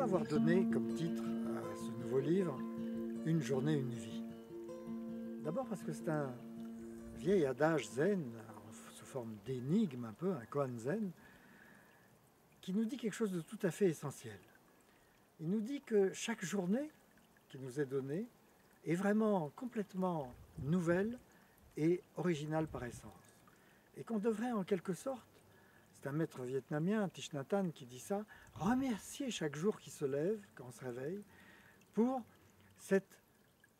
avoir donné comme titre à ce nouveau livre « Une journée, une vie ». D'abord parce que c'est un vieil adage zen, sous forme d'énigme un peu, un koan zen, qui nous dit quelque chose de tout à fait essentiel. Il nous dit que chaque journée qui nous est donnée est vraiment complètement nouvelle et originale par essence. Et qu'on devrait en quelque sorte, c'est un maître vietnamien, Thich Nhat Hanh, qui dit ça, remercier chaque jour qui se lève, quand on se réveille, pour cet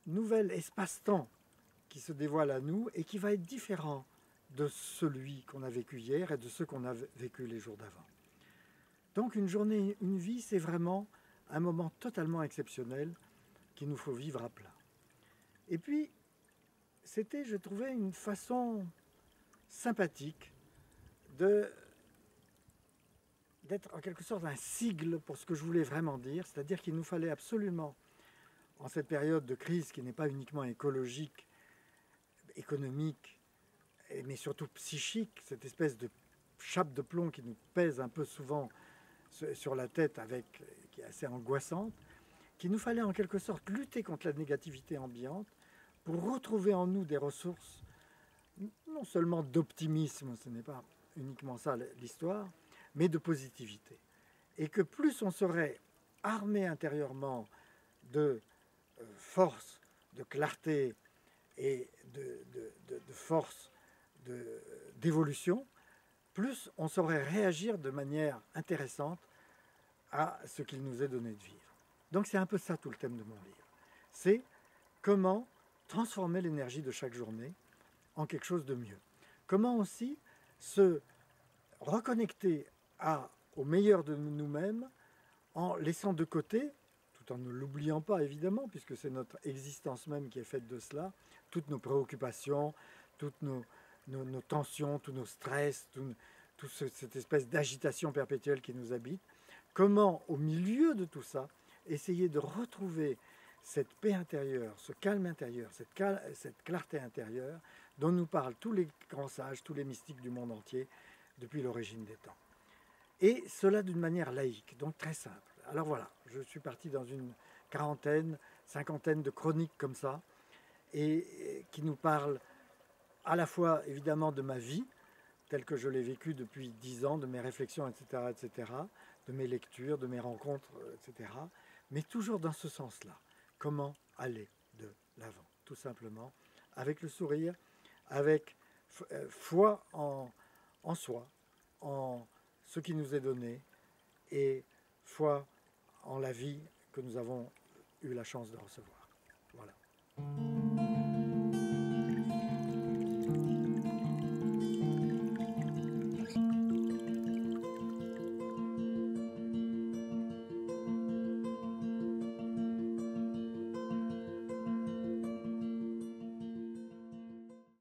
nouvel espace-temps qui se dévoile à nous et qui va être différent de celui qu'on a vécu hier et de ceux qu'on a vécu les jours d'avant. Donc une journée, une vie, c'est vraiment un moment totalement exceptionnel qu'il nous faut vivre à plat. Et puis, c'était, je trouvais, une façon sympathique d'être en quelque sorte un sigle pour ce que je voulais vraiment dire, c'est-à-dire qu'il nous fallait absolument, en cette période de crise qui n'est pas uniquement écologique, économique, mais surtout psychique, cette espèce de chape de plomb qui nous pèse un peu souvent sur la tête, qui est assez angoissante, qu'il nous fallait en quelque sorte lutter contre la négativité ambiante pour retrouver en nous des ressources, non seulement d'optimisme, ce n'est pas uniquement ça l'histoire, mais de positivité. Et que plus on serait armé intérieurement de force, de clarté et de force d'évolution, plus on saurait réagir de manière intéressante à ce qu'il nous est donné de vivre. Donc c'est un peu ça tout le thème de mon livre. C'est comment transformer l'énergie de chaque journée en quelque chose de mieux. Comment aussi se reconnecter au meilleur de nous-mêmes en laissant de côté, tout en ne l'oubliant pas évidemment, puisque c'est notre existence même qui est faite de cela, toutes nos préoccupations, toutes nos tensions, tous nos stress, toute cette espèce d'agitation perpétuelle qui nous habite. Comment, au milieu de tout ça, essayer de retrouver cette paix intérieure, ce calme intérieur, cette clarté intérieure dont nous parlent tous les grands sages, tous les mystiques du monde entier depuis l'origine des temps. Et cela d'une manière laïque, donc très simple. Alors voilà, je suis parti dans une quarantaine, cinquantaine de chroniques comme ça, et qui nous parlent à la fois évidemment de ma vie, telle que je l'ai vécue depuis 10 ans, de mes réflexions, etc., de mes lectures, de mes rencontres, etc., mais toujours dans ce sens-là. Comment aller de l'avant, tout simplement, avec le sourire, avec foi en soi, en ce qui nous est donné, et foi en la vie que nous avons eu la chance de recevoir. Voilà.